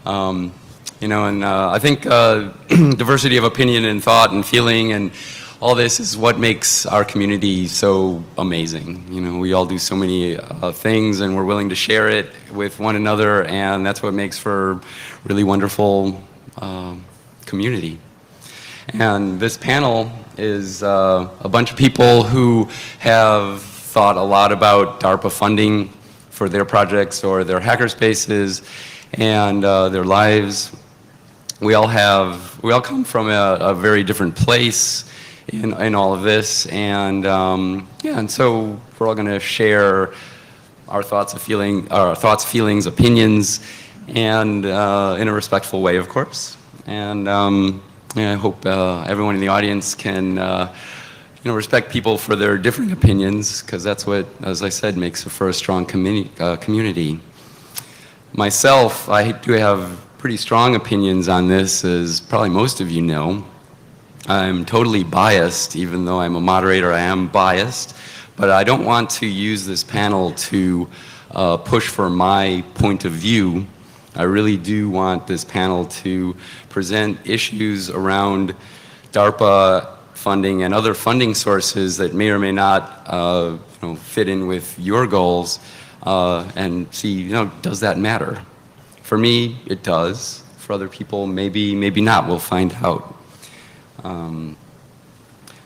You know, and I think diversity of opinion and thought and feeling and all this is what makes our community so amazing. You know, we all do so many things and we're willing to share it with one another, and that's what makes for really wonderful community. And this panel is a bunch of people who have thought a lot about DARPA funding for their projects or their hackerspaces and their lives. We all come from a very different place in all of this, and yeah, and so we're all going to share our thoughts, feelings, opinions, and in a respectful way, of course. And yeah, I hope everyone in the audience can you know, respect people for their different opinions, because that's what, as I said, makes for a strong community. Myself, I do have pretty strong opinions on this, as probably most of you know. I'm totally biased, even though I'm a moderator, I am biased, but I don't want to use this panel to push for my point of view. I really do want this panel to present issues around DARPA funding and other funding sources that may or may not you know, fit in with your goals, and see, you know, does that matter? For me, it does. For other people, maybe not. We'll find out.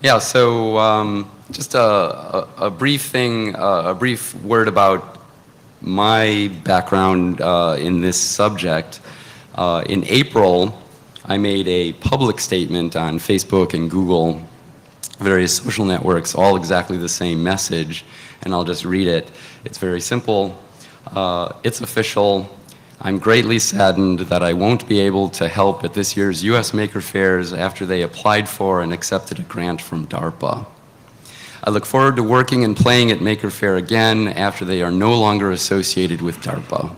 Yeah, so just a brief thing, a brief word about my background in this subject. In April, I made a public statement on Facebook and Google, various social networks, all exactly the same message, and I'll just read it. It's very simple. It's official. I'm greatly saddened that I won't be able to help at this year's U.S. Maker Fairs after they applied for and accepted a grant from DARPA. I look forward to working and playing at Maker Faire again after they are no longer associated with DARPA.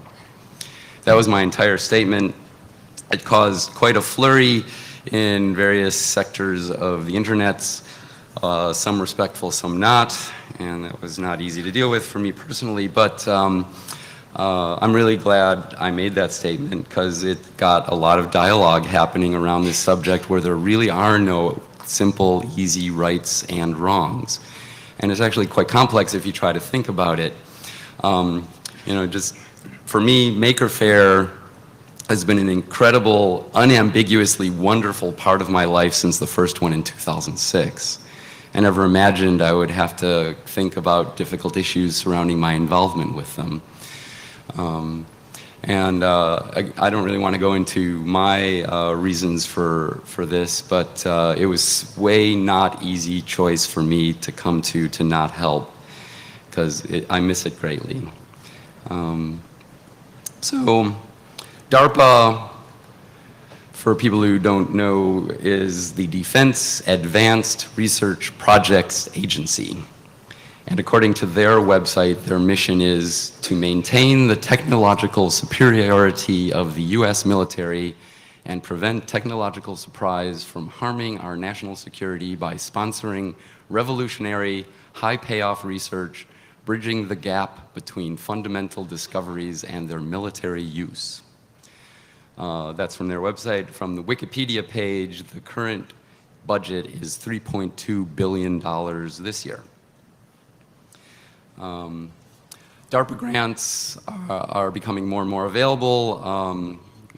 That was my entire statement. It caused quite a flurry in various sectors of the internets, some respectful, some not, and that was not easy to deal with for me personally, but I'm really glad I made that statement, because it got a lot of dialogue happening around this subject where there really are no simple, easy rights and wrongs. And it's actually quite complex if you try to think about it. You know, just for me, Maker Faire has been an incredible, unambiguously wonderful part of my life since the first one in 2006. I never imagined I would have to think about difficult issues surrounding my involvement with them. I don't really want to go into my reasons for this, but it was way not easy choice for me to come to not help, because I miss it greatly. So DARPA, for people who don't know, is the Defense Advanced Research Projects Agency. And according to their website, their mission is to maintain the technological superiority of the U.S. military and prevent technological surprise from harming our national security by sponsoring revolutionary, high-payoff research, bridging the gap between fundamental discoveries and their military use. That's from their website. From the Wikipedia page, the current budget is $3.2 billion this year. DARPA grants are becoming more and more available.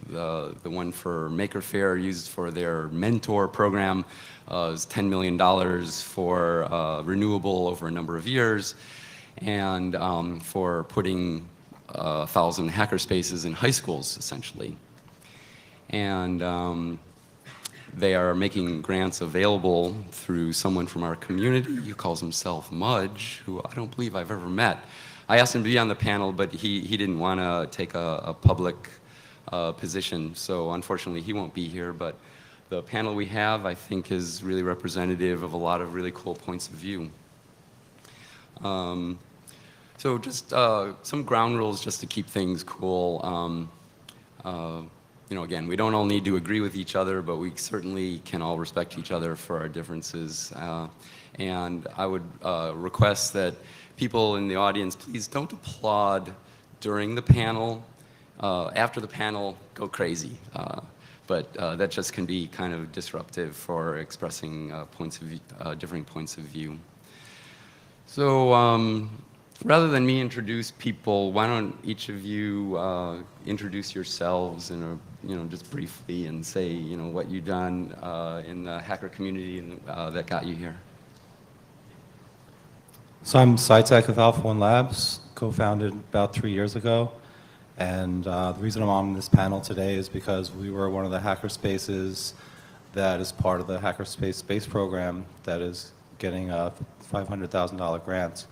The one for Maker Faire used for their mentor program is $10 million for renewable over a number of years, and for putting 1,000 hackerspaces in high schools, essentially. And they are making grants available through someone from our community who calls himself Mudge, who I don't believe I've ever met. I asked him to be on the panel, but he didn't want to take a public position, so unfortunately he won't be here. But the panel we have, I think, is really representative of a lot of really cool points of view. So just some ground rules just to keep things cool. You know, again, we don't all need to agree with each other, but we certainly can all respect each other for our differences. And I would request that people in the audience, please don't applaud during the panel after the panel, go crazy. But that just can be kind of disruptive for expressing different points of view. So rather than me introduce people, why don't each of you introduce yourselves just briefly and say what you've done in the hacker community that got you here. So I'm SciTech of Alpha One Labs, co-founded about 3 years ago. And the reason I'm on this panel today is because we were one of the Hackerspaces that is part of the Hackerspace space program that is getting a $500,000 grant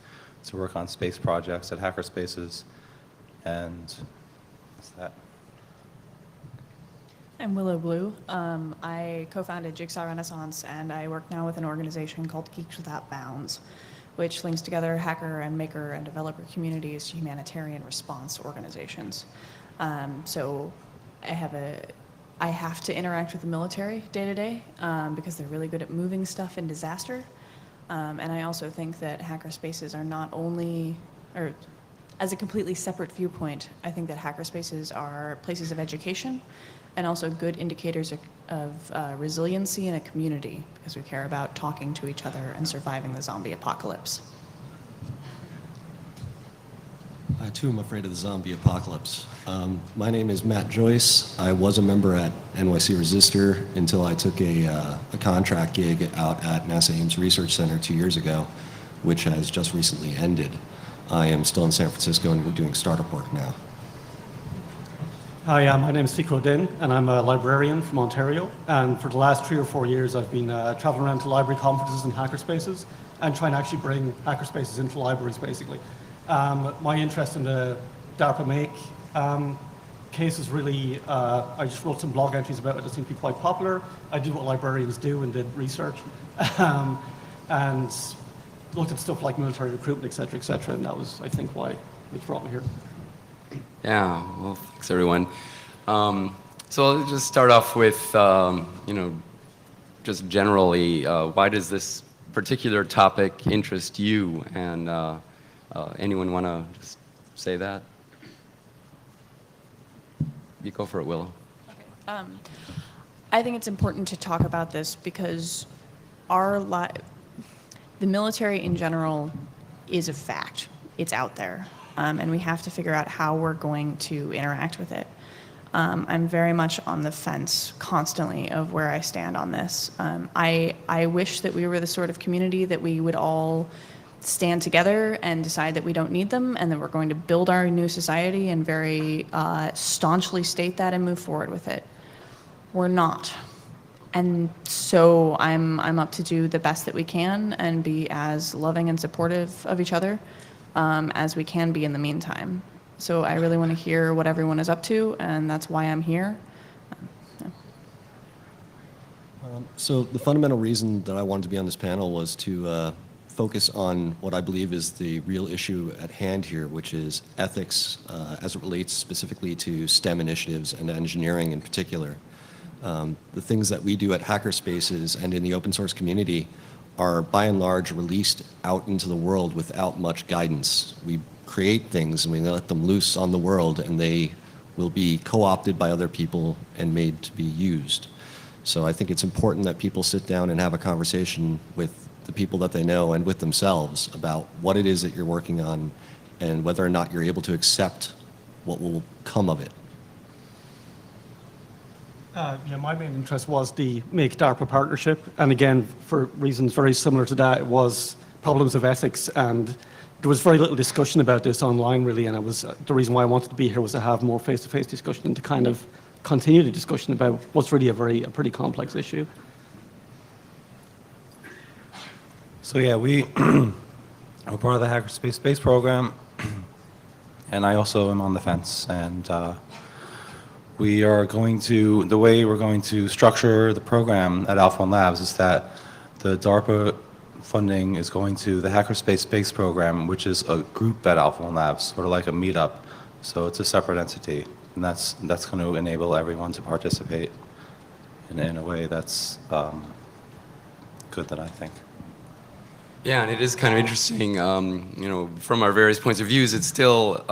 to work on space projects at Hackerspaces. And that's that. I'm Willow Blue. I co-founded Jigsaw Renaissance, and I work now with an organization called Geeks Without Bounds, which links together hacker and maker and developer communities to humanitarian response organizations. So I have to interact with the military day to day because they're really good at moving stuff in disaster. And I also think that hackerspaces are not only, or as a completely separate viewpoint, I think that hackerspaces are places of education and also good indicators of resiliency in a community, because we care about talking to each other and surviving the zombie apocalypse. I too am afraid of the zombie apocalypse. My name is Matt Joyce. I was a member at NYC Resistor until I took a contract gig out at NASA Ames Research Center 2 years ago, which has just recently ended. I am still in San Francisco and we're doing startup work now. Hi, my name is Fikro Din, and I'm a librarian from Ontario. And for the last 3 or 4 years, I've been traveling around to library conferences and hackerspaces and trying to actually bring hackerspaces into libraries, basically. My interest in the DARPA Make case is really, I just wrote some blog entries about it that seem to be quite popular. I did what librarians do and did research, and looked at stuff like military recruitment, et cetera, and that was, I think, why it brought me here. Yeah, well, thanks everyone. So I'll just start off with, just generally, why does this particular topic interest you? And anyone want to just say that? You go for it, Willow. Okay. I think it's important to talk about this because the military in general is a fact. It's out there. And we have to figure out how we're going to interact with it. I'm very much on the fence constantly of where I stand on this. I wish that we were the sort of community that we would all stand together and decide that we don't need them and that we're going to build our new society and very staunchly state that and move forward with it. We're not. And so I'm up to do the best that we can and be as loving and supportive of each other as we can be in the meantime. So I really want to hear what everyone is up to, and that's why I'm here. So the fundamental reason that I wanted to be on this panel was to focus on what I believe is the real issue at hand here, which is ethics as it relates specifically to STEM initiatives and engineering in particular. The things that we do at Hackerspaces and in the open source community are by and large released out into the world without much guidance. We create things and we let them loose on the world and they will be co-opted by other people and made to be used. So I think it's important that people sit down and have a conversation with the people that they know and with themselves about what it is that you're working on and whether or not you're able to accept what will come of it. My main interest was the Make DARPA partnership, and again, for reasons very similar to that, it was problems of ethics, and there was very little discussion about this online, really, and it was the reason why I wanted to be here was to have more face-to-face discussion and to kind of continue the discussion about what's really a pretty complex issue. So yeah, we are part of the Hackerspace space program, and I also am on the fence. And we are going to, the way we're going to structure the program at Alpha One Labs is that the DARPA funding is going to the Hackerspace space program, which is a group at Alpha One Labs, sort of like a meetup. So it's a separate entity, and that's going to enable everyone to participate in a way that's good, that I think. Yeah, and it is kind of interesting, from our various points of views, it's still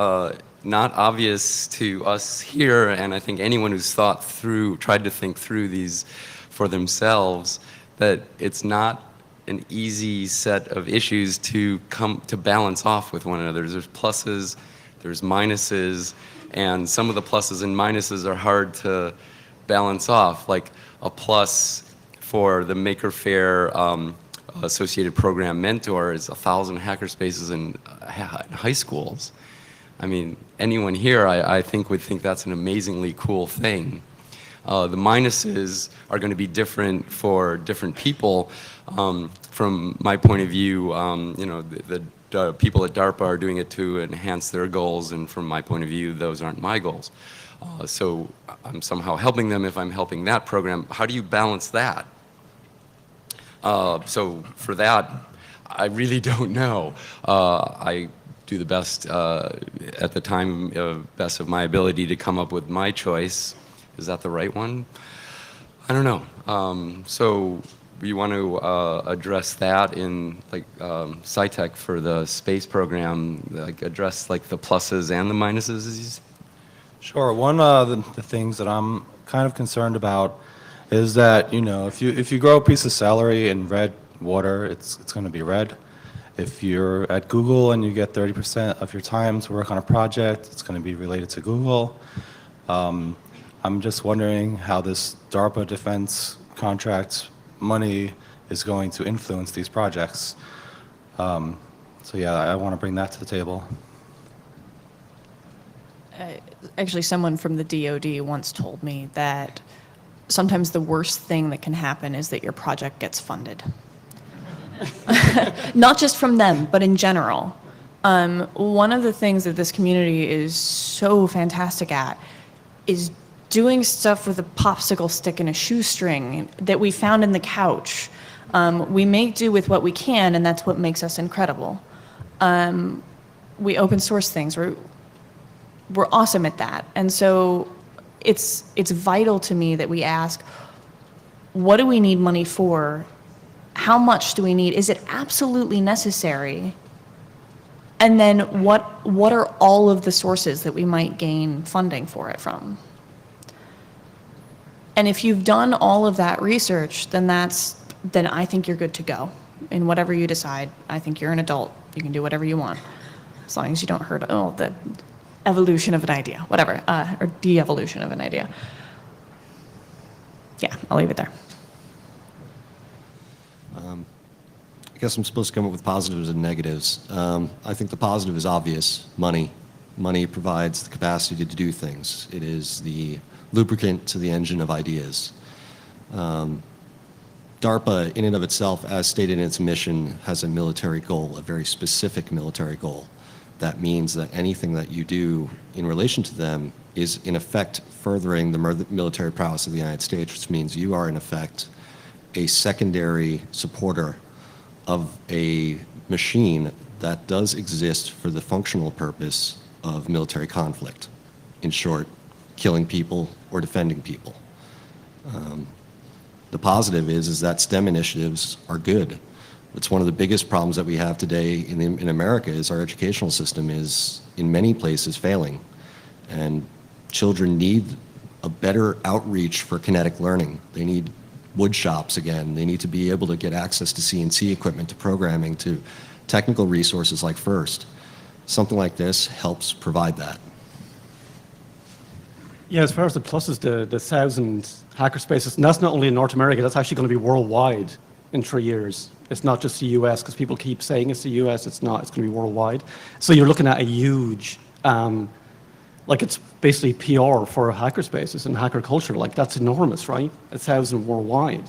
not obvious to us here, and I think anyone who's tried to think through these for themselves, that it's not an easy set of issues to balance off with one another. There's pluses, there's minuses, and some of the pluses and minuses are hard to balance off. Like a plus for the Maker Faire associated program mentor is 1,000 hackerspaces in high schools. I mean, anyone here, I think, would think that's an amazingly cool thing. The minuses are going to be different for different people. From my point of view, you know, the people at DARPA are doing it to enhance their goals, and from my point of view, those aren't my goals. So I'm somehow helping them if I'm helping that program. How do you balance that? So for that, I really don't know. I do the best at the time, best of my ability to come up with my choice. Is that the right one? I don't know. So you want to address that in like SciTech for the space program, like address like the pluses and the minuses? Sure. One of the things that I'm kind of concerned about is that, you know, if you grow a piece of celery in red water, it's going to be red. If you're at Google and you get 30% of your time to work on a project, it's going to be related to Google. I'm just wondering how this DARPA defense contract money is going to influence these projects. So yeah, I want to bring that to the table. Actually, someone from the DoD once told me that sometimes the worst thing that can happen is that your project gets funded. Not just from them, but in general. One of the things that this community is so fantastic at is doing stuff with a popsicle stick and a shoestring that we found in the couch. We make do with what we can, and that's what makes us incredible. We open source things. We're awesome at that. And so it's vital to me that we ask, what do we need money for? How much do we need? Is it absolutely necessary? And then what are all of the sources that we might gain funding for it from? And if you've done all of that research, then I think you're good to go. In whatever you decide, I think you're an adult. You can do whatever you want, as long as you don't hurt the evolution of an idea, whatever, or de-evolution of an idea. Yeah, I'll leave it there. I guess I'm supposed to come up with positives and negatives. I think the positive is obvious, money. Money provides the capacity to do things. It is the lubricant to the engine of ideas. DARPA, in and of itself, as stated in its mission, has a military goal, a very specific military goal. That means that anything that you do in relation to them is, in effect, furthering the military prowess of the United States, which means you are, in effect, a secondary supporter of a machine that does exist for the functional purpose of military conflict. In short, killing people or defending people. The positive is that STEM initiatives are good. It's one of the biggest problems that we have today in America is our educational system is in many places failing. And children need a better outreach for kinetic learning. They need wood shops again. They need to be able to get access to CNC equipment, to programming, to technical resources like FIRST. Something like this helps provide that. Yeah, as far as the pluses, the 1,000 hackerspaces, and that's not only in North America, that's actually going to be worldwide in 3 years. It's not just the US, because people keep saying it's the US, it's not, it's going to be worldwide. So you're looking at a huge, like it's basically PR for hackerspaces and hacker culture, like that's enormous, right? 1,000 worldwide.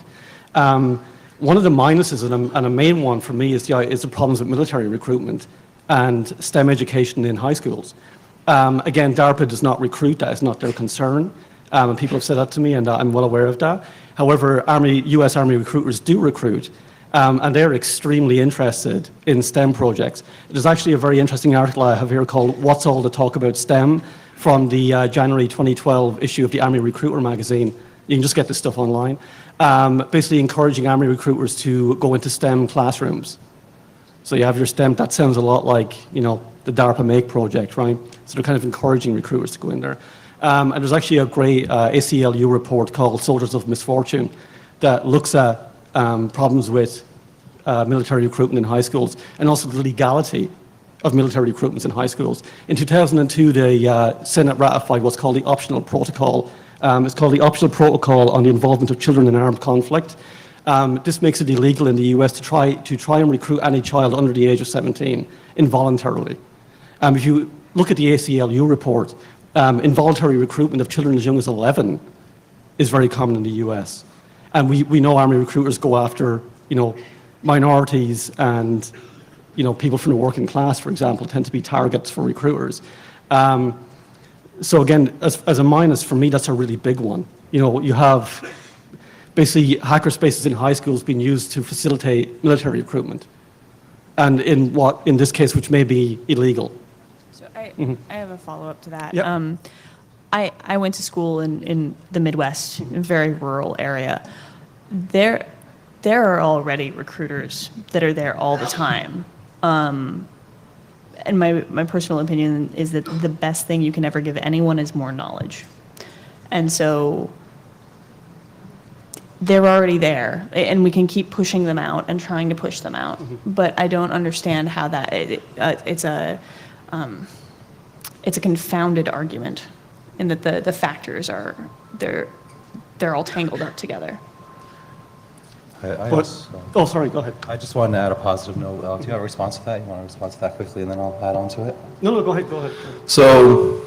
One of the minuses, and a main one for me, is the problems with military recruitment and STEM education in high schools. Again, DARPA does not recruit, that is not their concern. And people have said that to me, and I'm well aware of that. However, US Army recruiters do recruit, and they're extremely interested in STEM projects. There's actually a very interesting article I have here called What's All the Talk About STEM from the January 2012 issue of the Army Recruiter magazine. You can just get this stuff online. Basically encouraging Army recruiters to go into STEM classrooms. So you have your STEM, that sounds a lot like, you know, the DARPA Make project, right? So they're kind of encouraging recruiters to go in there. And there's actually a great ACLU report called Soldiers of Misfortune that looks at problems with military recruitment in high schools and also the legality of military recruitments in high schools. In 2002, the Senate ratified what's called the Optional Protocol. It's called the Optional Protocol on the Involvement of Children in Armed Conflict. This makes it illegal in the US to try and recruit any child under the age of 17 involuntarily. If you look at the ACLU report, involuntary recruitment of children as young as 11 is very common in the US. And we know Army recruiters go after, minorities and, people from the working class, for example, tend to be targets for recruiters. So again, as a minus, for me, that's a really big one. You have basically hackerspaces in high schools being used to facilitate military recruitment. And in this case, which may be illegal. So I have a follow-up to that. Yep. I went to school in the Midwest, a very rural area. There are already recruiters that are there all the time. And my personal opinion is that the best thing you can ever give anyone is more knowledge. And so they're already there, and we can keep pushing them out and trying to push them out. But I don't understand how that it's a confounded argument, in that the factors are they're all tangled up together. Sorry, go ahead. I just wanted to add a positive note. Do you have a response to that? You want to respond to that quickly, and then I'll add on to it? No, go ahead. So,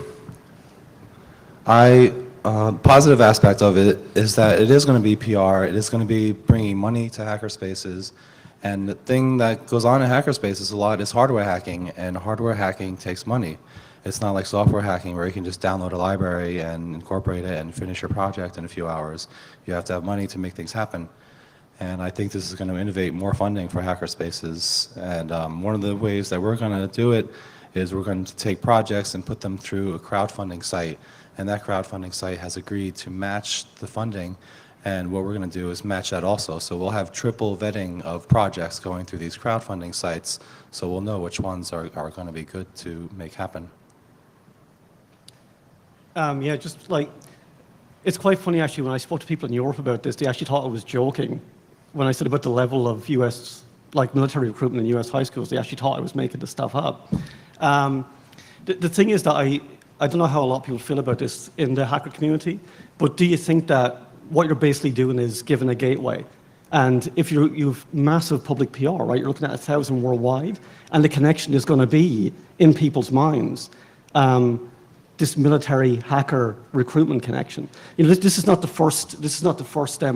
positive aspect of it is that it is going to be PR. It is going to be bringing money to hackerspaces. And the thing that goes on in hackerspaces a lot is hardware hacking, and hardware hacking takes money. It's not like software hacking where you can just download a library and incorporate it and finish your project in a few hours. You have to have money to make things happen. And I think this is going to innovate more funding for hackerspaces. And one of the ways that we're going to do it is we're going to take projects and put them through a crowdfunding site. And that crowdfunding site has agreed to match the funding. And what we're going to do is match that also. So we'll have triple vetting of projects going through these crowdfunding sites. So we'll know which ones are going to be good to make happen. Just like, it's quite funny actually, when I spoke to people in Europe about this, they actually thought I was joking. When I said about the level of US, military recruitment in US high schools, they actually thought I was making this stuff up. The thing is that I don't know how a lot of people feel about this in the hacker community, but do you think that what you're basically doing is giving a gateway? And if you've massive public PR, right, you're looking at 1,000 worldwide, and the connection is going to be in people's minds. This military hacker recruitment connection. This is not the first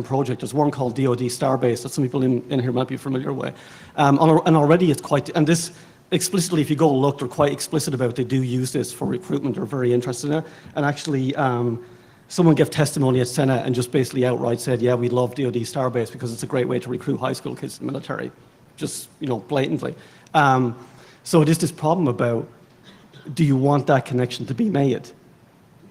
project. There's one called DoD Starbase that some people in here might be familiar with. And already it's quite, and this explicitly, if you go look, they're quite explicit about they do use this for recruitment. They're very interested in it. And actually, someone gave testimony at Senate and just basically outright said, yeah, we love DoD Starbase because it's a great way to recruit high school kids to the military, just, blatantly. So it is this problem about, do you want that connection to be made?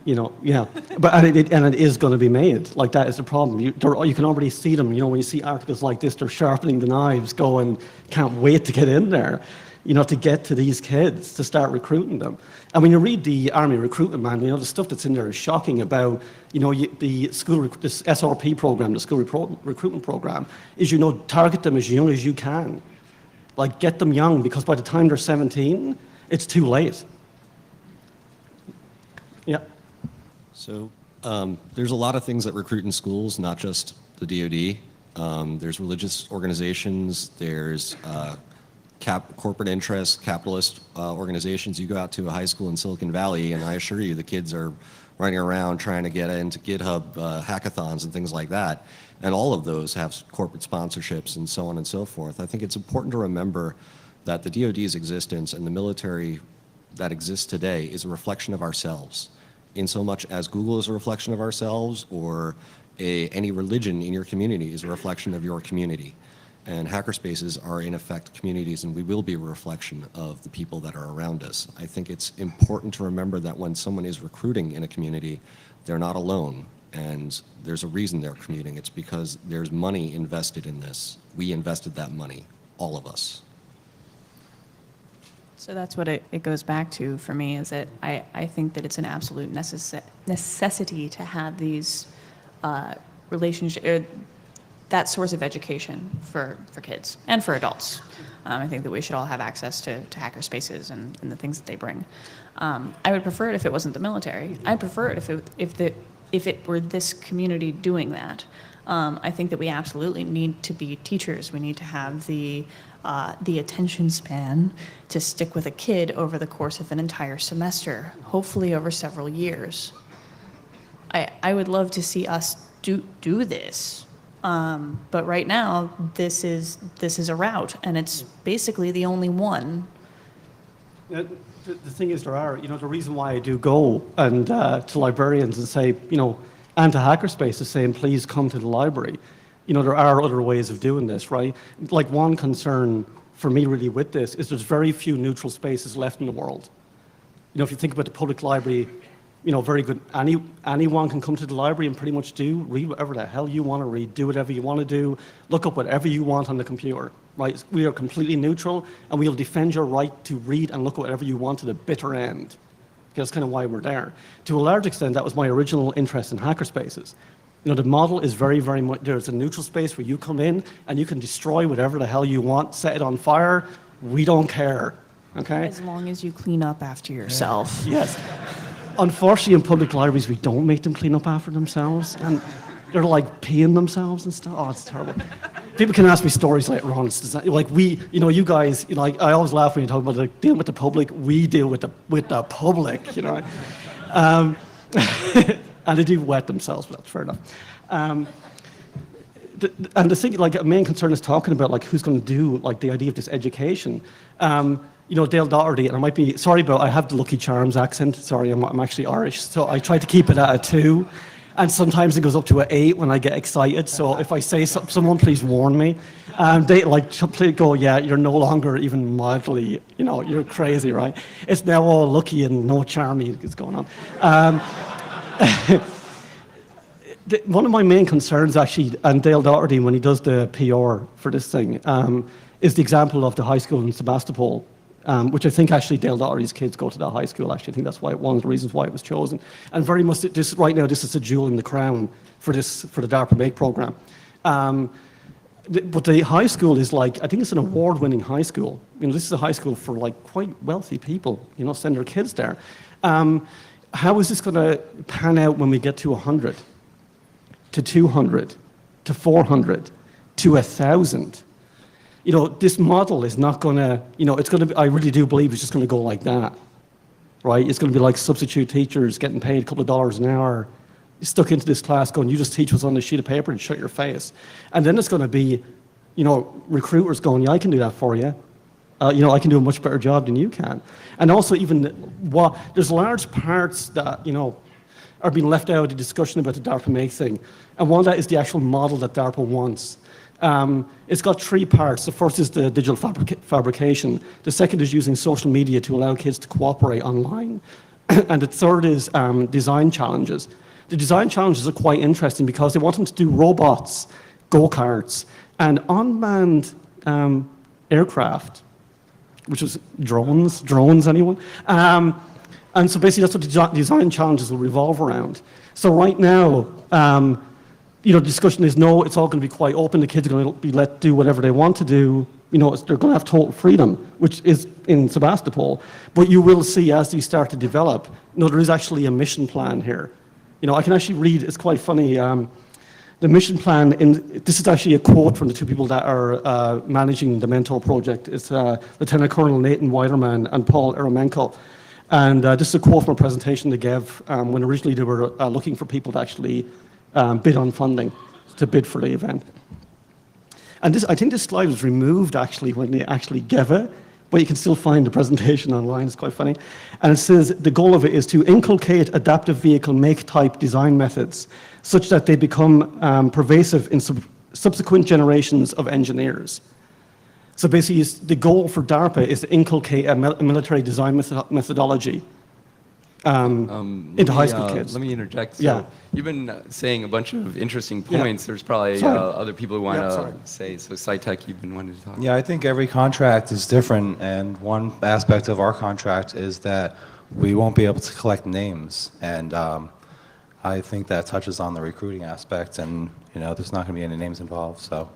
But it is going to be made. That is the problem. You can already see them. When you see articles like this, they're sharpening the knives, going, can't wait to get in there, to get to these kids, to start recruiting them. And when you read the Army recruitment manual, the stuff that's in there is shocking about, the school, this SRP program, the school recruitment program, is, target them as young as you can. Get them young, because by the time they're 17, it's too late. Yeah. So there's a lot of things that recruit in schools, not just the DoD. There's religious organizations, there's corporate interests, capitalist organizations. You go out to a high school in Silicon Valley, and I assure you the kids are running around trying to get into GitHub hackathons and things like that. And all of those have corporate sponsorships and so on and so forth. I think it's important to remember that the DoD's existence and the military that exists today is a reflection of ourselves. In so much as Google is a reflection of ourselves, or any religion in your community is a reflection of your community. And hackerspaces are in effect communities, and we will be a reflection of the people that are around us. I think it's important to remember that when someone is recruiting in a community, they're not alone, and there's a reason they're commuting. It's because there's money invested in this. We invested that money, all of us. So that's what it goes back to for me, is that I think that it's an absolute necessity to have these that source of education for kids and for adults. I think that we should all have access to hackerspaces and the things that they bring. I would prefer it if it wasn't the military. I'd prefer it if it were this community doing that. I think that we absolutely need to be teachers. We need to have the attention span to stick with a kid over the course of an entire semester, hopefully over several years. I would love to see us do this. But right now, this is a route, and it's basically the only one. The thing is, the reason why I do go and to librarians and say, and to Hackerspaces saying, please come to the library. There are other ways of doing this, right? Like, one concern for me really with this is there's very few neutral spaces left in the world. If you think about the public library, very good. Anyone can come to the library and pretty much read whatever the hell you want to read, do whatever you want to do, look up whatever you want on the computer, right? We are completely neutral, and we'll defend your right to read and look at whatever you want to the bitter end. That's kind of why we're there. To a large extent, that was my original interest in Hackerspaces. The model is very, very much, there's a neutral space where you come in and you can destroy whatever the hell you want, set it on fire, we don't care, okay? As long as you clean up after yourself. Yes. Unfortunately, in public libraries, we don't make them clean up after themselves, and they're like peeing themselves and stuff. Oh, it's terrible. People can ask me stories later on. It's like you guys, I always laugh when you talk about dealing with the public. We deal with the public, and they do wet themselves, but that's fair enough. And the thing, a main concern is talking about who's going to do the idea of this education. Dale Doherty, and I might be, sorry, but I have the Lucky Charms accent. Sorry, I'm actually Irish, so I try to keep it at a 2. And sometimes it goes up to an 8 when I get excited. So if I say something, someone please warn me. They go, yeah, you're no longer even mildly, you're crazy, right? It's now all Lucky and no Charmy is going on. One of my main concerns, actually, and Dale Doherty, when he does the PR for this thing, is the example of the high school in Sebastopol, which I think actually Dale Doherty's kids go to that high school. Actually, I think that's one of the reasons why it was chosen. And very much, right now, this is a jewel in the crown for the DARPA Make program. But the high school is I think it's an award-winning high school. This is a high school for quite wealthy people, send their kids there. How is this going to pan out when we get to 100, to 200, to 400, to 1,000? This model is not going to, it's going to be, I really do believe it's just going to go like that, right? It's going to be like substitute teachers getting paid a couple of dollars an hour, stuck into this class going, you just teach what's on this sheet of paper and shut your face. And then it's going to be, recruiters going, yeah, I can do that for you. I can do a much better job than you can. And also there's large parts that, are being left out of the discussion about the DARPA Make thing. And one of that is the actual model that DARPA wants. It's got 3 parts. The first is the digital fabrication. The second is using social media to allow kids to cooperate online. And the third is design challenges. The design challenges are quite interesting because they want them to do robots, go-karts, and unmanned aircraft, which is drones, anyone? And so basically that's what the design challenges will revolve around. So right now, the discussion is no, it's all going to be quite open. The kids are going to be let do whatever they want to do. They're going to have total freedom, which is in Sebastopol. But you will see as these start to develop, there is actually a mission plan here. I can actually read, it's quite funny. The mission plan, this is actually a quote from the 2 people that are managing the Mentor project. It's Lieutenant Colonel Nathan Weiderman and Paul Eremenko. And this is a quote from a presentation they gave when originally they were looking for people to actually bid on funding, to bid for the event. And I think this slide was removed actually when they actually gave it, but you can still find the presentation online, it's quite funny. And it says the goal of it is to inculcate adaptive vehicle make-type design methods such that they become pervasive in subsequent generations of engineers. So basically, the goal for DARPA is to inculcate a military design methodology into high school kids. Let me interject. So Yeah. you've been saying a bunch of interesting Yeah. points. There's probably Sorry. other people who want Yeah, to sorry. say. So SciTech, you've been wanting to talk. Yeah, I think every contract is different, and one aspect of our contract is that we won't be able to collect names, and I think that touches on the recruiting aspect, and there's not going to be any names involved. So,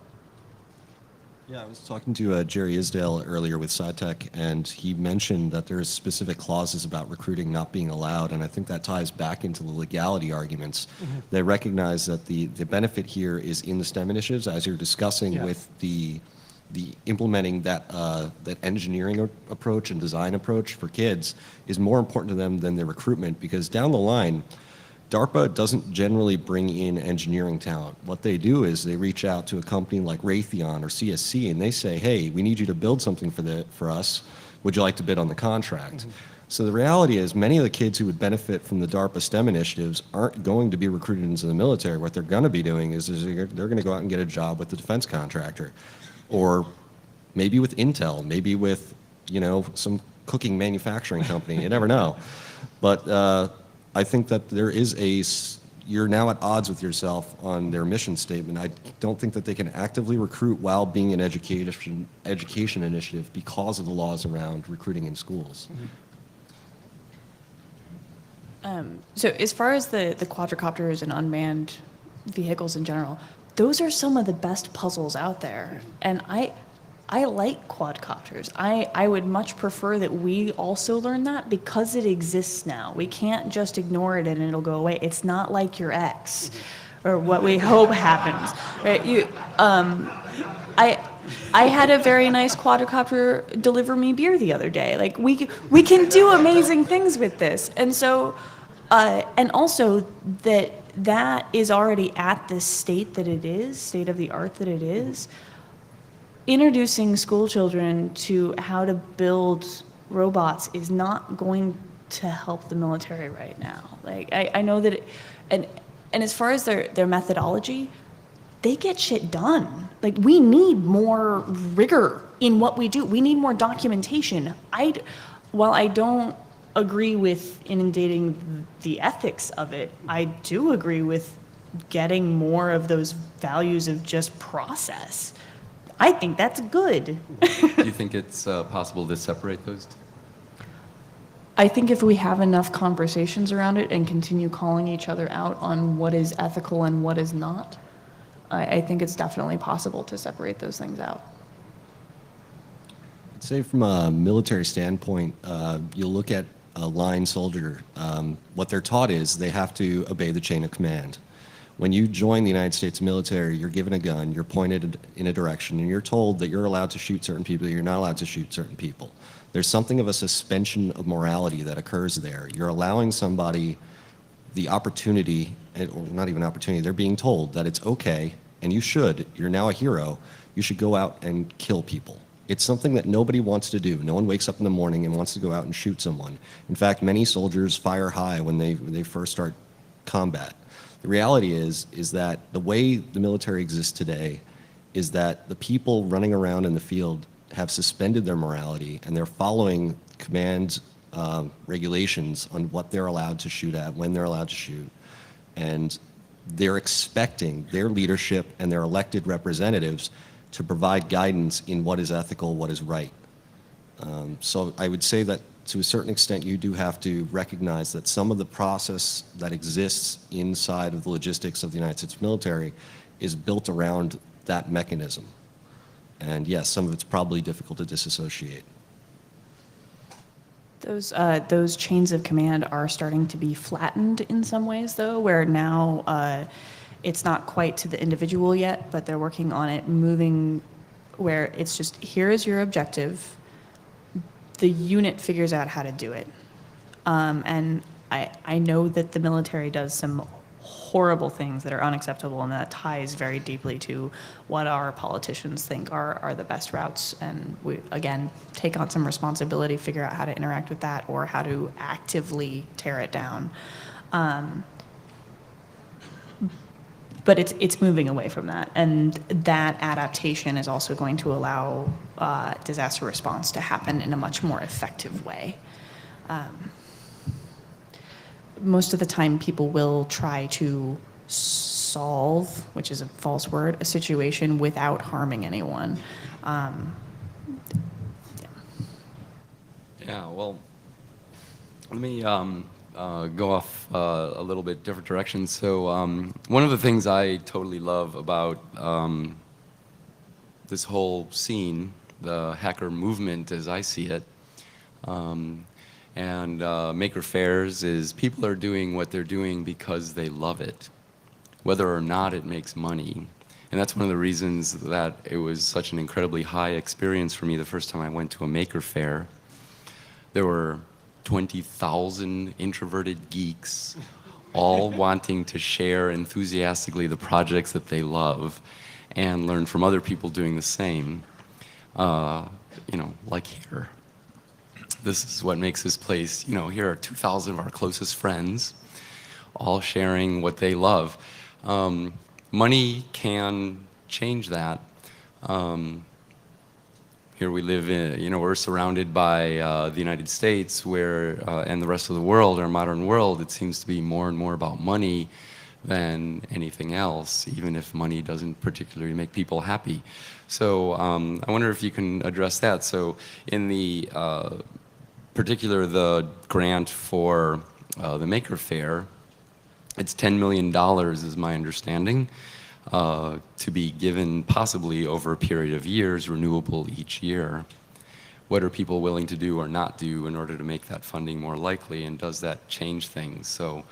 Yeah, I was talking to Jerry Isdale earlier with SciTech, and he mentioned that there's specific clauses about recruiting not being allowed, and I think that ties back into the legality arguments. They recognize that the benefit here is in the STEM initiatives, as you're discussing Yeah. with the implementing that engineering approach and design approach for kids is more important to them than their recruitment, because down the line, DARPA doesn't generally bring in engineering talent. What they do is they reach out to a company like Raytheon or CSC, and they say, hey, we need you to build something for us. Would you like to bid on the contract? So the reality is many of the kids who would benefit from the DARPA STEM initiatives aren't going to be recruited into the military. What they're going to be doing is they're going to go out and get a job with the defense contractor, or maybe with Intel, maybe with some cooking manufacturing company. You never know. But I think that you're now at odds with yourself on their mission statement. I don't think that they can actively recruit while being an education initiative because of the laws around recruiting in schools. So as far as the quadricopters and unmanned vehicles in general, those are some of the best puzzles out there. And I like quadcopters. I would much prefer that we also learn that, because it exists now. We can't just ignore it and it'll go away. It's not like your ex, or what we hope happens. Right? I had a very nice quadcopter deliver me beer the other day. Like, we can do amazing things with this. And so, and also that is already at the state that it is, state of the art that it is. Introducing school children to how to build robots is not going to help the military right now. Like, I know that, and as far as their methodology, they get shit done. Like, we need more rigor in what we do. We need more documentation. While I don't agree with inundating the ethics of it, I do agree with getting more of those values of just process. I think that's good. Do you think it's possible to separate those two? I think if we have enough conversations around it and continue calling each other out on what is ethical and what is not, I think it's definitely possible to separate those things out. I'd say from a military standpoint, you look at a line soldier, what they're taught is they have to obey the chain of command. When you join the United States military, you're given a gun, you're pointed in a direction, and you're told that you're allowed to shoot certain people, you're not allowed to shoot certain people. There's something of a suspension of morality that occurs there. You're allowing somebody the opportunity, or not even opportunity, they're being told that it's okay, and you're now a hero, you should go out and kill people. It's something that nobody wants to do. No one wakes up in the morning and wants to go out and shoot someone. In fact, many soldiers fire high when they first start combat. The reality is that the way the military exists today is that the people running around in the field have suspended their morality, and they're following command regulations on what they're allowed to shoot at, when they're allowed to shoot. And they're expecting their leadership and their elected representatives to provide guidance in what is ethical, what is right. So I would say that to a certain extent, you do have to recognize that some of the process that exists inside of the logistics of the United States military is built around that mechanism. And yes, some of it's probably difficult to disassociate. Those chains of command are starting to be flattened in some ways, though, where now it's not quite to the individual yet, but they're working on it, moving where it's just, here is your objective. The unit figures out how to do it. And I know that the military does some horrible things that are unacceptable, and that ties very deeply to what our politicians think are the best routes. And we, again, take on some responsibility, figure out how to interact with that or how to actively tear it down. But it's moving away from that, and that adaptation is also going to allow disaster response to happen in a much more effective way. most of the time people will try to solve, which is a false word, a situation without harming anyone. Yeah, well, let me go off a little bit different direction. So one of the things I totally love about this whole scene, the hacker movement as I see it, and maker fairs, is people are doing what they're doing because they love it, whether or not it makes money. And that's one of the reasons that it was such an incredibly high experience for me the first time I went to a maker fair. There were 20,000 introverted geeks all wanting to share enthusiastically the projects that they love and learn from other people doing the same, you know, like here. This is what makes this place, you know, here are 2,000 of our closest friends all sharing what they love. Money can change that. Here we live in, you know, we're surrounded by the United States where, and the rest of the world, our modern world, it seems to be more and more about money than anything else, even if money doesn't particularly make people happy. So I wonder if you can address that. So in the particular, the grant for the Maker Faire, it's $10 million is my understanding, to be given possibly over a period of years, renewable each year. What are people willing to do or not do in order to make that funding more likely, and does that change things? So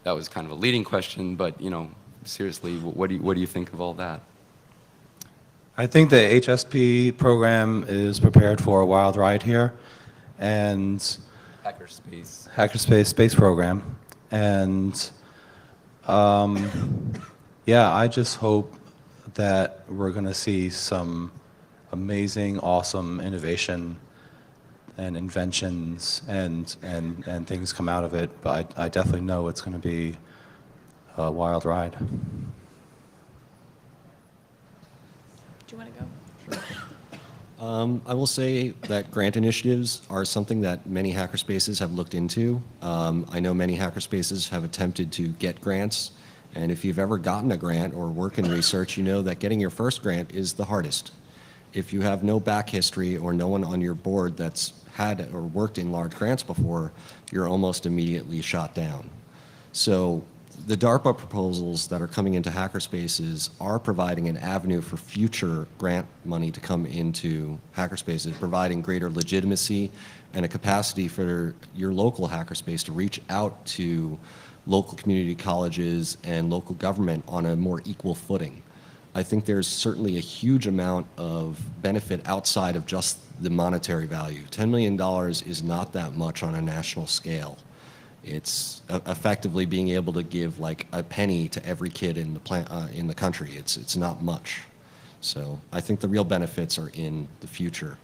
that was kind of a leading question, but you know, seriously, what do you think of all that? I think the HSP program is prepared for a wild ride here, and Hackerspace space program, and yeah, I just hope that we're going to see some amazing, awesome innovation and inventions and things come out of it. But I definitely know it's going to be a wild ride. Do you want to go? I will say that grant initiatives are something that many hackerspaces have looked into. I know many hackerspaces have attempted to get grants, and if you've ever gotten a grant or work in research, you know that getting your first grant is the hardest. If you have no back history or no one on your board that's had or worked in large grants before, you're almost immediately shot down. So the DARPA proposals that are coming into hackerspaces are providing an avenue for future grant money to come into hackerspaces, providing greater legitimacy and a capacity for your local hackerspace to reach out to local community colleges and local government on a more equal footing. I think there's certainly a huge amount of benefit outside of just the monetary value. $10 million is not that much on a national scale. It's effectively being able to give like a penny to every kid in the country. It's not much. So I think the real benefits are in the future.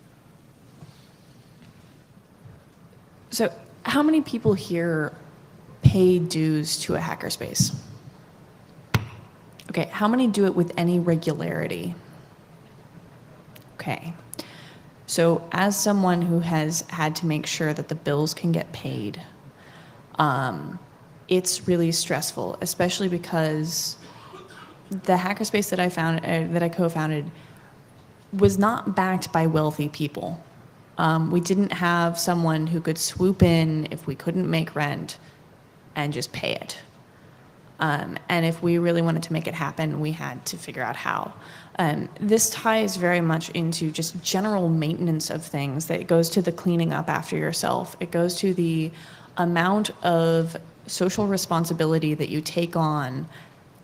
So how many people here pay dues to a hackerspace? Okay, how many do it with any regularity? Okay. So as someone who has had to make sure that the bills can get paid, it's really stressful, especially because the hackerspace that I co-founded was not backed by wealthy people. We didn't have someone who could swoop in if we couldn't make rent and just pay it. And if we really wanted to make it happen, we had to figure out how. This ties very much into just general maintenance of things. That it goes to the cleaning up after yourself. It goes to the amount of social responsibility that you take on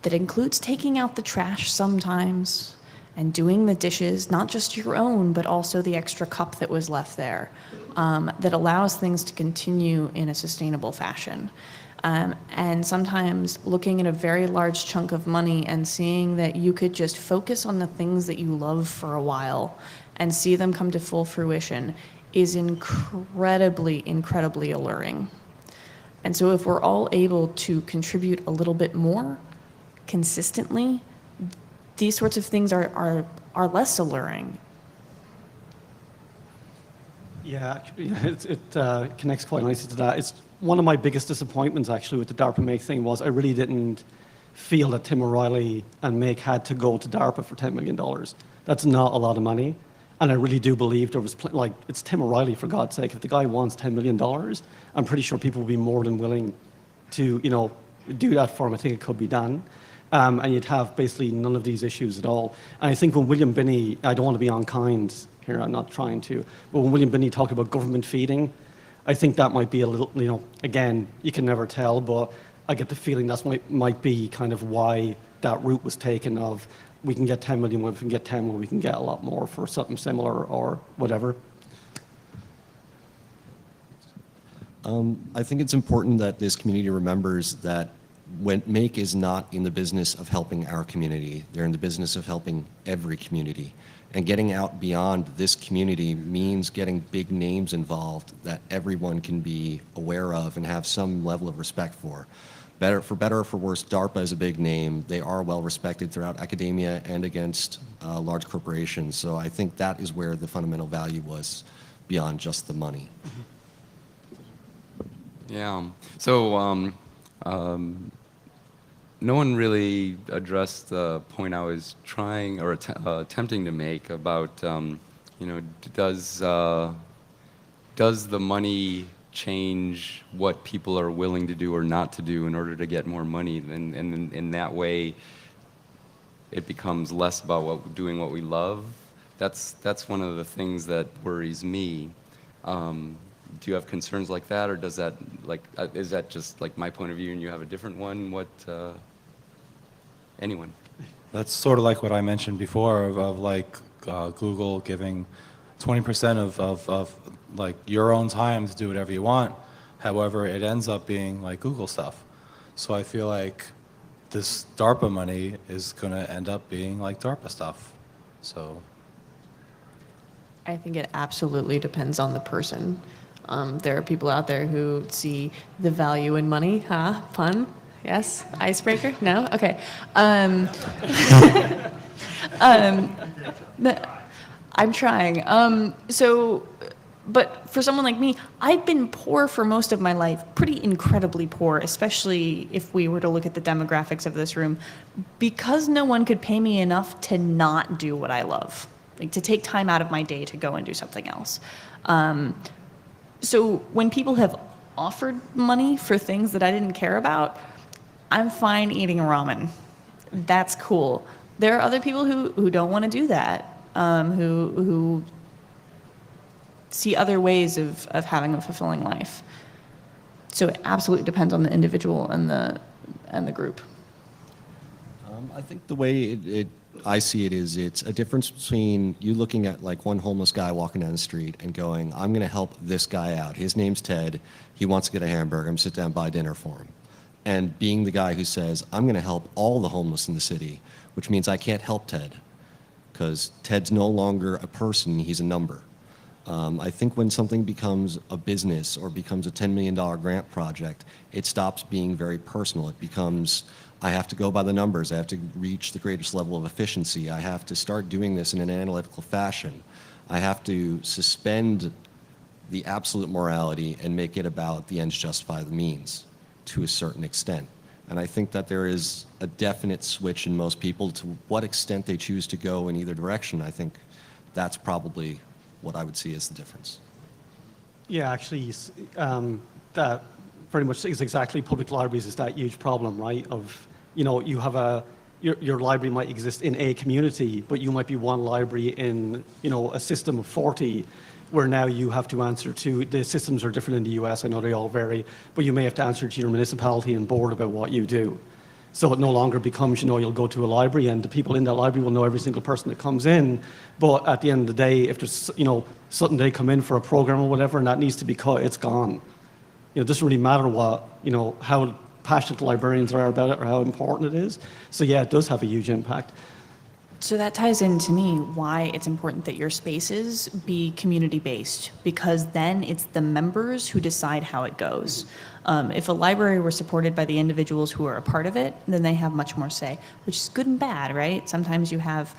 that includes taking out the trash sometimes and doing the dishes, not just your own, but also the extra cup that was left there, that allows things to continue in a sustainable fashion. And sometimes looking at a very large chunk of money and seeing that you could just focus on the things that you love for a while and see them come to full fruition is incredibly, incredibly alluring. And so if we're all able to contribute a little bit more consistently, these sorts of things are less alluring. Yeah, it connects quite nicely to that. one of my biggest disappointments actually with the DARPA Make thing was I really didn't feel that Tim O'Reilly and Make had to go to DARPA for $10 million. That's not a lot of money. And I really do believe there was, like, it's Tim O'Reilly, for God's sake. If the guy wants $10 million, I'm pretty sure people will be more than willing to, do that for him. I think it could be done. And you'd have basically none of these issues at all. And I think when William Binney, I don't want to be unkind here, I'm not trying to, but when William Binney talked about government feeding, I think that might be a little, again, you can never tell, but I get the feeling that might be kind of why that route was taken of, we can get 10 million, we can get 10, well, we can get a lot more for something similar or whatever. I think it's important that this community remembers that when Make is not in the business of helping our community, they're in the business of helping every community. And getting out beyond this community means getting big names involved that everyone can be aware of and have some level of respect for. For better or for worse, DARPA is a big name. They are well respected throughout academia and against large corporations. So I think that is where the fundamental value was beyond just the money. Yeah. So no one really addressed the point I was trying or attempting to make about, does the money change what people are willing to do or not to do in order to get more money? And in that way, it becomes less about doing what we love. That's one of the things that worries me. Do you have concerns like that, or does that, is that just like my point of view and you have a different one? Anyone? That's sort of like what I mentioned before of Google giving 20% of like your own time to do whatever you want. However, it ends up being like Google stuff. So I feel like this DARPA money is going to end up being like DARPA stuff. So I think it absolutely depends on the person. There are people out there who see the value in money, huh? Pun? Yes? Icebreaker? No? Okay. I'm trying. But for someone like me, I've been poor for most of my life, pretty incredibly poor, especially if we were to look at the demographics of this room, because no one could pay me enough to not do what I love, like to take time out of my day to go and do something else. So when people have offered money for things that I didn't care about, I'm fine eating ramen. That's cool. There are other people who don't want to do that, who see other ways of having a fulfilling life. So it absolutely depends on the individual and the group. I think the way I see it is it's a difference between you looking at like one homeless guy walking down the street and going, I'm going to help this guy out. His name's Ted. He wants to get a hamburger. I'm going to sit down and buy dinner for him. And being the guy who says, I'm going to help all the homeless in the city, which means I can't help Ted because Ted's no longer a person, he's a number. I think when something becomes a business or becomes a $10 million grant project, it stops being very personal. It becomes, I have to go by the numbers. I have to reach the greatest level of efficiency. I have to start doing this in an analytical fashion. I have to suspend the absolute morality and make it about the ends justify the means to a certain extent. And I think that there is a definite switch in most people to what extent they choose to go in either direction. I think that's probably what I would see as the difference. Yeah, actually, that pretty much is exactly public libraries is that huge problem, right? Of, you have your library might exist in a community, but you might be one library in, a system of 40, where now you have to answer to, the systems are different in the US, I know they all vary, but you may have to answer to your municipality and board about what you do. So it no longer becomes, you'll go to a library and the people in that library will know every single person that comes in, but at the end of the day, if there's, something they come in for a program or whatever and that needs to be cut, it's gone. It doesn't really matter what, how passionate librarians are about it or how important it is. So yeah, it does have a huge impact. So that ties into me why it's important that your spaces be community-based, because then it's the members who decide how it goes. If a library were supported by the individuals who are a part of it, then they have much more say, which is good and bad, right? Sometimes you have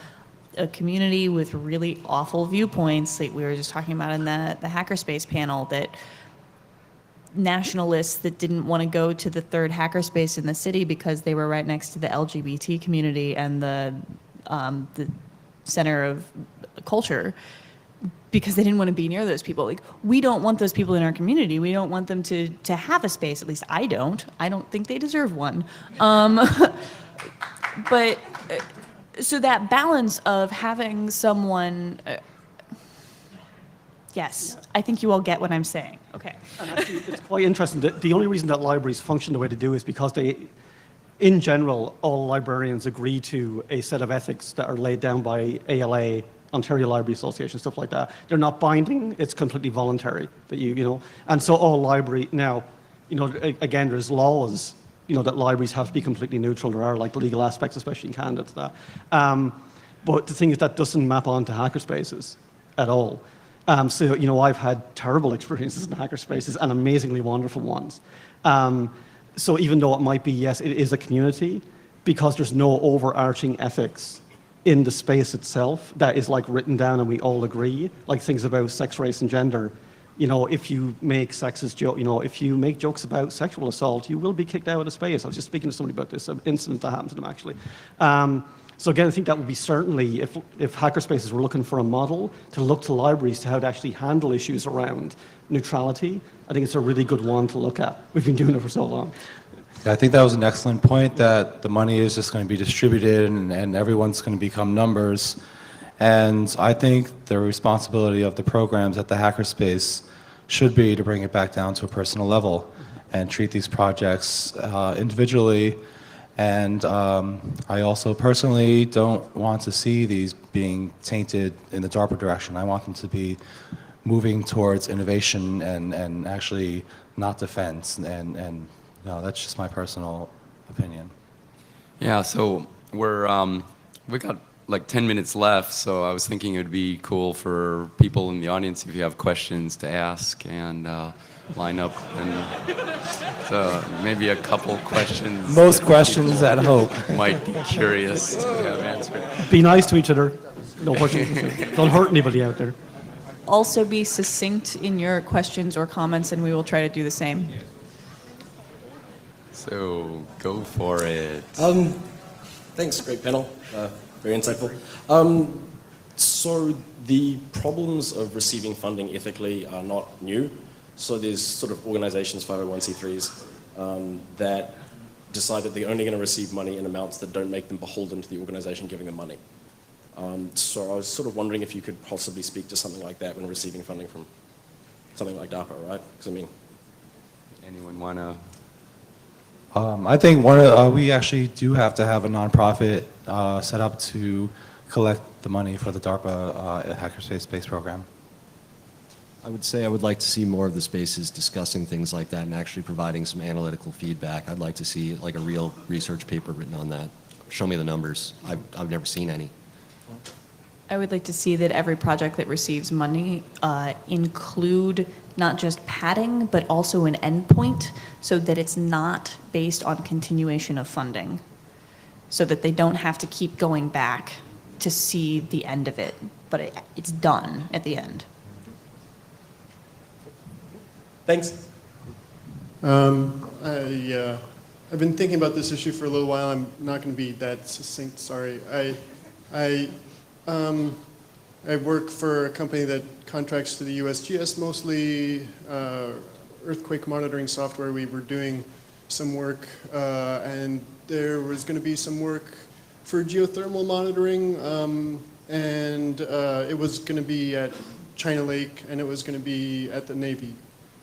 a community with really awful viewpoints, like we were just talking about in the Hackerspace panel, that nationalists that didn't want to go to the third hackerspace in the city because they were right next to the LGBT community and the center of culture, because they didn't want to be near those people. Like, we don't want those people in our community. We don't want them to have a space. At least I don't. I don't think they deserve one. But so that balance of having someone, yes, I think you all get what I'm saying. Okay. And actually, it's quite interesting that the only reason that libraries function the way they do is because they, in general, all librarians agree to a set of ethics that are laid down by ALA, Ontario Library Association, stuff like that. They're not binding, it's completely voluntary that you know, and so all library, now, you know, again, there's laws, you know, that libraries have to be completely neutral. There are like legal aspects, especially in Canada, to that. But the thing is that doesn't map onto hackerspaces at all. So, you know, I've had terrible experiences in hackerspaces and amazingly wonderful ones. So even though it might be, yes, it is a community, because there's no overarching ethics in the space itself that is like written down and we all agree, like things about sex, race, and gender. You know, if you make sexist joke, you know, if you make jokes about sexual assault, you will be kicked out of the space. I was just speaking to somebody about this incident that happened to them, actually. So again, I think that would be certainly, if hackerspaces were looking for a model to look to libraries to how to actually handle issues around neutrality, I think it's a really good one to look at. We've been doing it for so long. Yeah, I think that was an excellent point, that the money is just going to be distributed and everyone's going to become numbers. And I think the responsibility of the programs at the Hackerspace should be to bring it back down to a personal level and treat these projects individually. And I also personally don't want to see these being tainted in the DARPA direction. I want them to be moving towards innovation and actually not defense. And no, that's just my personal opinion. Yeah, so we got like 10 minutes left, so I was thinking it would be cool for people in the audience, if you have questions, to ask and line up, and so maybe a couple questions. Most questions at Hope. Might be curious to have answered. Be nice to each other. No questions. Don't hurt anybody out there. Also be succinct in your questions or comments, and we will try to do the same. So go for it. Thanks, great panel. Very insightful. So the problems of receiving funding ethically are not new. So there's sort of organizations, 501c3s, that decide that they're only going to receive money in amounts that don't make them beholden to the organization giving them money. So I was sort of wondering if you could possibly speak to something like that when receiving funding from something like DARPA, right? Because I mean, Anyone want to? I think we actually do have to have a nonprofit set up to collect the money for the DARPA Hackerspace Space program. I would say I would like to see more of the spaces discussing things like that and actually providing some analytical feedback. I'd like to see like a real research paper written on that. Show me the numbers. I've never seen any. I would like to see that every project that receives money include not just padding, but also an endpoint, so that it's not based on continuation of funding, so that they don't have to keep going back to see the end of it, but it's done at the end. thanks. I've been thinking about this issue for a little while. I'm not going to be that succinct, sorry. I work for a company that contracts to the USGS, mostly earthquake monitoring software. We were doing some work, and there was going to be some work for geothermal monitoring, and it was going to be at China Lake, and it was going to be at the Navy.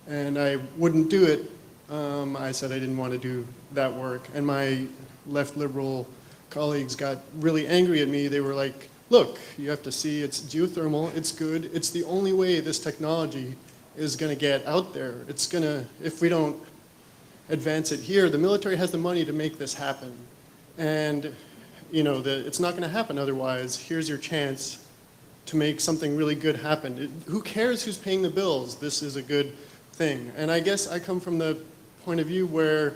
And I wouldn't do it. I said I didn't want to do that work. And my left liberal colleagues got really angry at me. They were like, look, you have to see it's geothermal, it's good. It's the only way this technology is going to get out there. It's going to, if we don't advance it here, the military has the money to make this happen. And, you know, it's not going to happen otherwise. Here's your chance to make something really good happen. Who cares who's paying the bills? This is a good thing. And I guess I come from the point of view where,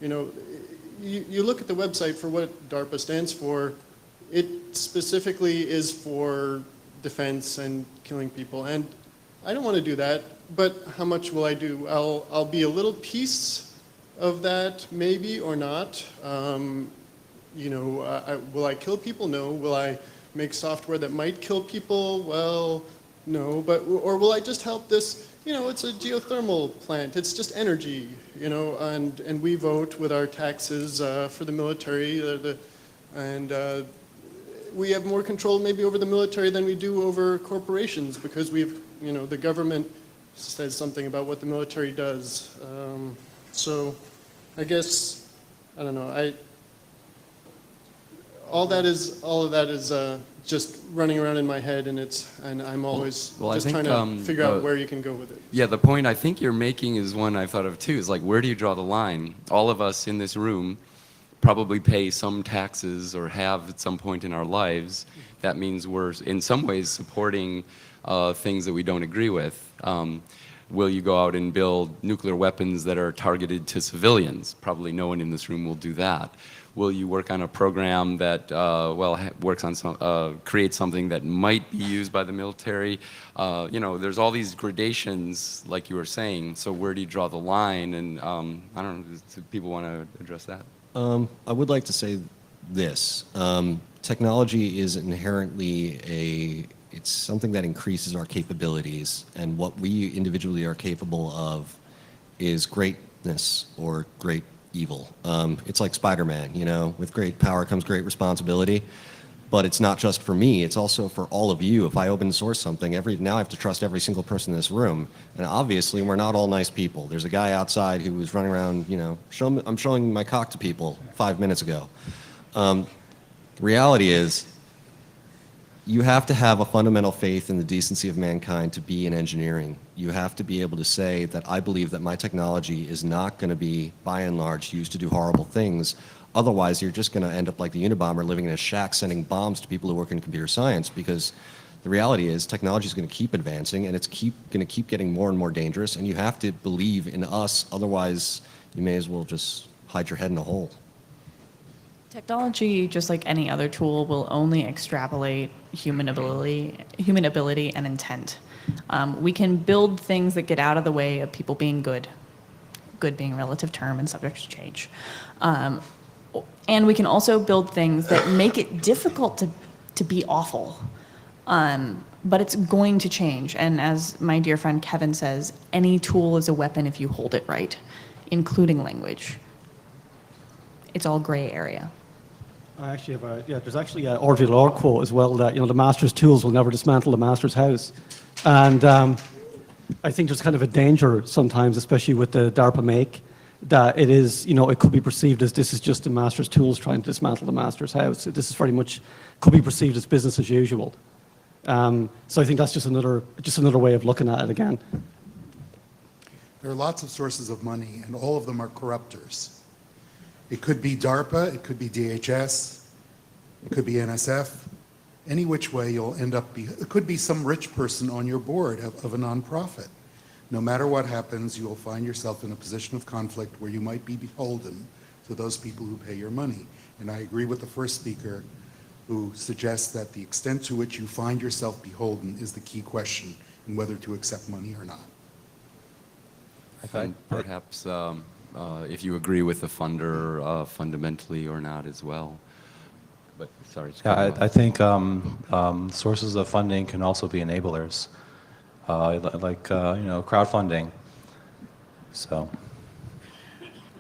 you know, you look at the website for what DARPA stands for, it specifically is for defense and killing people. And I don't want to do that, but how much will I do? I'll be a little piece of that, maybe or not. Will I kill people? No. Will I make software that might kill people? Well, no. Or will I just help this? It's a geothermal plant. It's just energy, and we vote with our taxes for the military, and we have more control maybe over the military than we do over corporations because the government says something about what the military does. So I guess, I don't know, all of that is just running around in my head, and I'm always just trying to figure out where you can go with it. Yeah, the point I think you're making is one I thought of too, is like, where do you draw the line? All of us in this room probably pay some taxes or have at some point in our lives. That means we're in some ways supporting things that we don't agree with. Will you go out and build nuclear weapons that are targeted to civilians? Probably no one in this room will do that. Will you work on a program that, works on creates something that might be used by the military? There's all these gradations, like you were saying. So where do you draw the line? And I don't know, do people want to address that? I would like to say this. Technology is inherently it's something that increases our capabilities, and what we individually are capable of is greatness or great evil. It's like Spider-Man, with great power comes great responsibility, but it's not just for me, it's also for all of you. If I open source something, now I have to trust every single person in this room, and obviously we're not all nice people. There's a guy outside who was running around, I'm showing my cock to people 5 minutes ago. The reality is, you have to have a fundamental faith in the decency of mankind to be in engineering. You have to be able to say that I believe that my technology is not going to be, by and large, used to do horrible things. Otherwise, you're just going to end up like the Unabomber, living in a shack sending bombs to people who work in computer science, because the reality is technology is going to keep advancing, and it's going to keep getting more and more dangerous, and you have to believe in us. Otherwise, you may as well just hide your head in a hole. Technology, just like any other tool, will only extrapolate human ability and intent. We can build things that get out of the way of people being good being a relative term and subject to change. And we can also build things that make it difficult to be awful. But it's going to change. And as my dear friend Kevin says, any tool is a weapon if you hold it right, including language. It's all gray area. I actually have there's actually an Audre Lorde quote as well that, the master's tools will never dismantle the master's house. And I think there's kind of a danger sometimes, especially with the DARPA make, that it is, it could be perceived as this is just the master's tools trying to dismantle the master's house. This is very much, could be perceived as business as usual. So I think that's just another way of looking at it again. There are lots of sources of money, and all of them are corruptors. It could be DARPA, it could be DHS, it could be NSF. Any which way you'll end up, it could be some rich person on your board of a nonprofit. No matter what happens, you will find yourself in a position of conflict where you might be beholden to those people who pay your money. And I agree with the first speaker who suggests that the extent to which you find yourself beholden is the key question in whether to accept money or not. And perhaps if you agree with the funder fundamentally or not as well. But sorry. Yeah, I think sources of funding can also be enablers, like crowdfunding. So.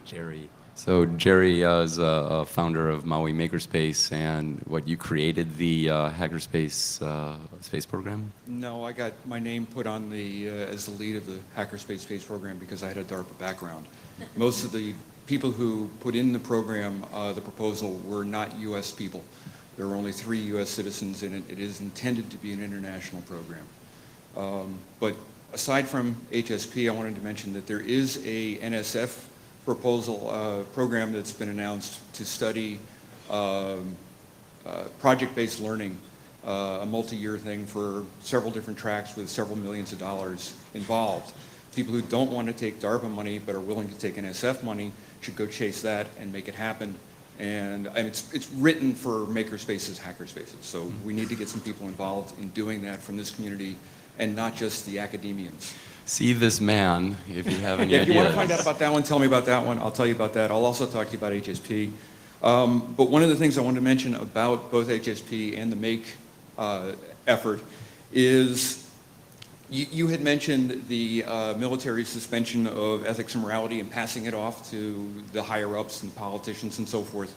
Jerry. So Jerry is a founder of Maui Makerspace, and what, you created the Hackerspace space program? No, I got my name put on the as the lead of the Hackerspace space program because I had a DARPA background. Most of the people who put in the program, the proposal, were not U.S. people. There were only 3 U.S. citizens in it. It is intended to be an international program. But aside from HSP, I wanted to mention that there is a NSF proposal program that's been announced to study project-based learning, a multi-year thing for several different tracks with several millions of dollars involved. People who don't want to take DARPA money but are willing to take NSF money should go chase that and make it happen. And it's written for Makerspaces, Hackerspaces. So we need to get some people involved in doing that from this community and not just the academians. See this man, if you have any Yeah, if you want to ideas. find out about that one, tell me about that one. I'll tell you about that. I'll also talk to you about HSP. But one of the things I wanted to mention about both HSP and the MAKE effort is you had mentioned the military suspension of ethics and morality and passing it off to the higher-ups and politicians and so forth.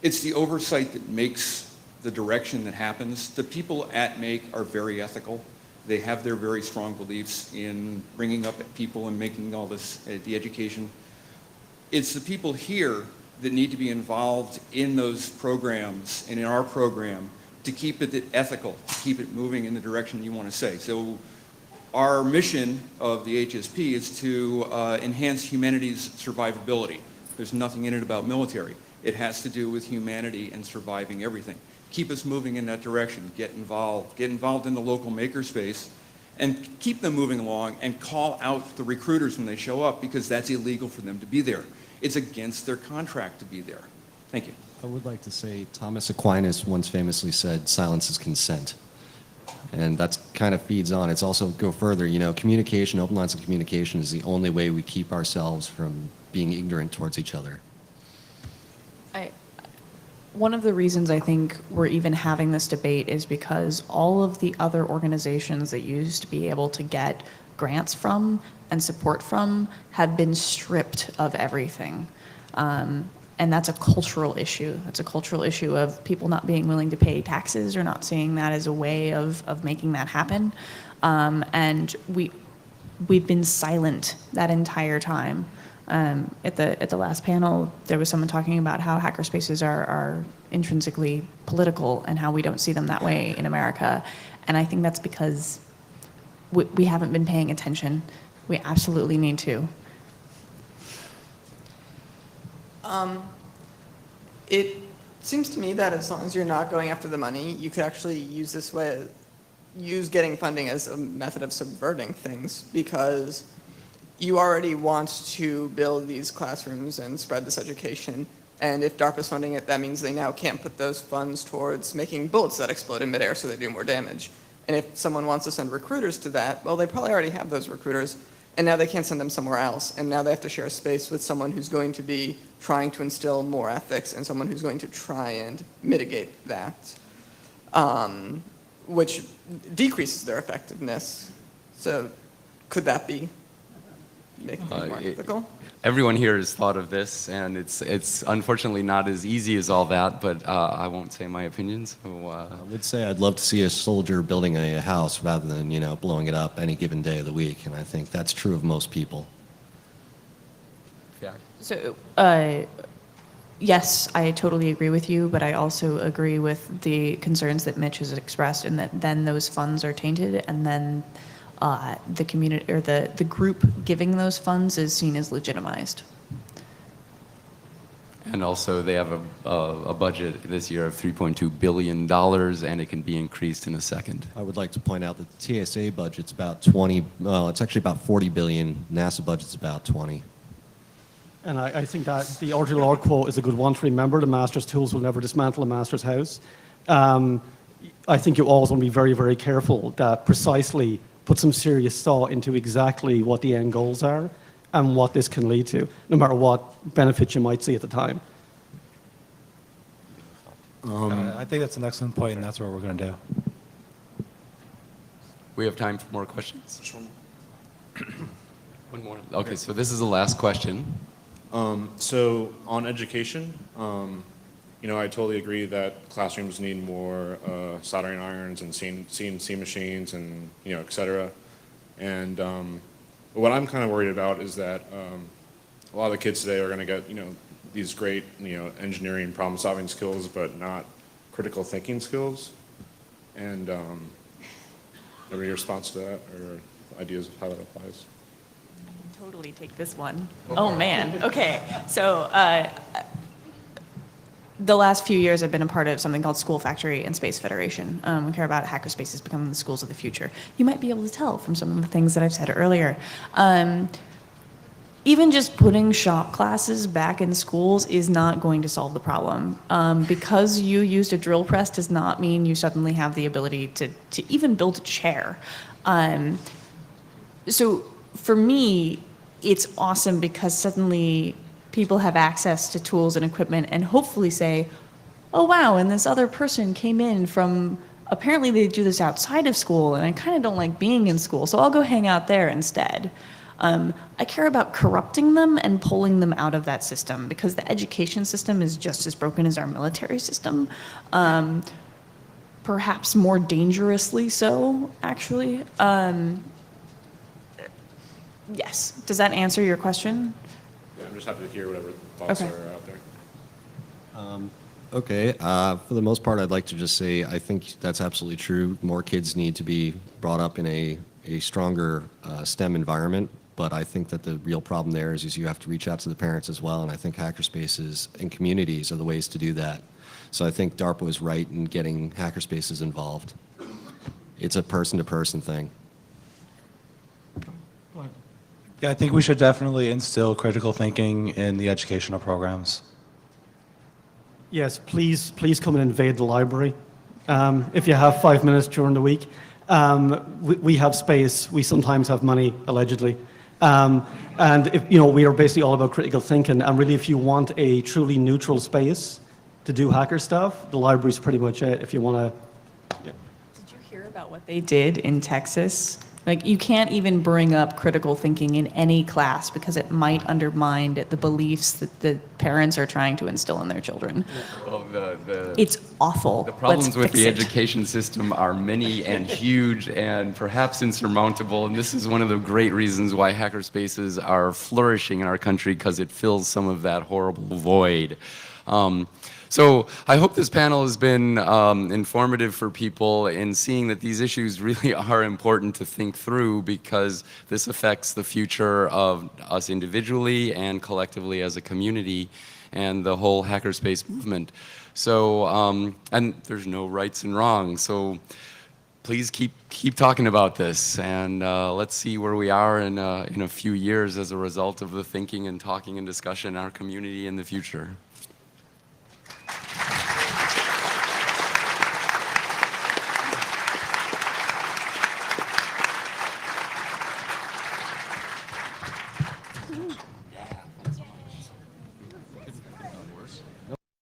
It's the oversight that makes the direction that happens. The people at MAKE are very ethical. They have their very strong beliefs in bringing up people and making all this, the education. It's the people here that need to be involved in those programs and in our program to keep it ethical, to keep it moving in the direction you want to say. So our mission of the HSP is to enhance humanity's survivability. There's nothing in it about military. It has to do with humanity and surviving everything. Keep us moving in that direction. Get involved in the local makerspace, and keep them moving along, and call out the recruiters when they show up, because that's illegal for them to be there. It's against their contract to be there. Thank you. I would like to say Thomas Aquinas once famously said, silence is consent. And that kind of feeds on. It's also, go further, you know, communication, open lines of communication is the only way we keep ourselves from being ignorant towards each other. One of the reasons I think we're even having this debate is because all of the other organizations that used to be able to get grants from and support from have been stripped of everything. And that's a cultural issue. That's a cultural issue of people not being willing to pay taxes or not seeing that as a way of making that happen. And we've been silent that entire time. At the last panel, there was someone talking about how hackerspaces are intrinsically political and how we don't see them that way in America. And I think that's because we haven't been paying attention. We absolutely need to. It seems to me that as long as you're not going after the money, you could actually use getting funding as a method of subverting things, because you already want to build these classrooms and spread this education. And if DARPA's funding it, that means they now can't put those funds towards making bullets that explode in midair so they do more damage. And if someone wants to send recruiters to that, well, they probably already have those recruiters, and now they can't send them somewhere else. And now they have to share a space with someone who's going to be trying to instill more ethics and someone who's going to try and mitigate that, which decreases their effectiveness. So could that be making it more ethical? Everyone here has thought of this, and it's unfortunately not as easy as all that, but I won't say my opinion. So, I would say I'd love to see a soldier building a house rather than, you know, blowing it up any given day of the week, and I think that's true of most people. yeah. So, yes, I totally agree with you, but I also agree with the concerns that Mitch has expressed, in that then those funds are tainted, and then the community or the group giving those funds is seen as legitimized. And also, they have a budget this year of $3.2 billion, and it can be increased in a second. I would like to point out that the TSA budget's about 20, well, it's actually about 40 billion. NASA budget's about 20. And I think that the Audre Lorde quote is a good one to remember: the master's tools will never dismantle a master's house. I think you always want to be very, very careful that precisely put some serious thought into exactly what the end goals are and what this can lead to, no matter what benefits you might see at the time. I think that's an excellent point, and that's what we're going to do. We have time for more questions? One more. Okay, so this is the last question. So on education, you know, I totally agree that classrooms need more soldering irons and CNC machines and, you know, et cetera. And what I'm kind of worried about is that a lot of the kids today are going to get, you know, these great, you know, engineering problem-solving skills, but not critical thinking skills. And have any response to that or ideas of how that applies? Totally take this one. Oh, man. Okay. So the last few years I've been a part of something called School Factory and Space Federation. We care about hackerspaces becoming the schools of the future. You might be able to tell from some of the things that I've said earlier. even just putting shop classes back in schools is not going to solve the problem. Because you used a drill press does not mean you suddenly have the ability to even build a chair. So for me, it's awesome because suddenly people have access to tools and equipment and hopefully say, oh wow, and this other person came in from, apparently they do this outside of school and I kind of don't like being in school, so I'll go hang out there instead. I care about corrupting them and pulling them out of that system because the education system is just as broken as our military system. Perhaps more dangerously so, actually. Yes. Does that answer your question? Yeah, I'm just happy to hear whatever thoughts Okay. are out there. Okay, for the most part, I'd like to just say I think that's absolutely true. More kids need to be brought up in a stronger STEM environment, but I think that the real problem there is you have to reach out to the parents as well, and I think hackerspaces and communities are the ways to do that. So I think DARPA was right in getting hackerspaces involved. It's a person-to-person thing. Yeah, I think we should definitely instill critical thinking in the educational programs. Yes, please come and invade the library. If you have 5 minutes during the week. We have space, we sometimes have money, allegedly. And if, we are basically all about critical thinking, and really if you want a truly neutral space to do hacker stuff, the library's pretty much it if you want to. Yeah. Did you hear about what they did in Texas? Like, you can't even bring up critical thinking in any class because it might undermine the beliefs that the parents are trying to instill in their children. Well, It's awful. the problems Let's with fix the it. education system are many and huge and perhaps insurmountable. And this is one of the great reasons why hackerspaces are flourishing in our country, because it fills some of that horrible void. So I hope this panel has been informative for people in seeing that these issues really are important to think through, because this affects the future of us individually and collectively as a community and the whole hackerspace movement. So, and there's no rights and wrongs. So please keep talking about this, and let's see where we are in a few years as a result of the thinking and talking and discussion in our community in the future.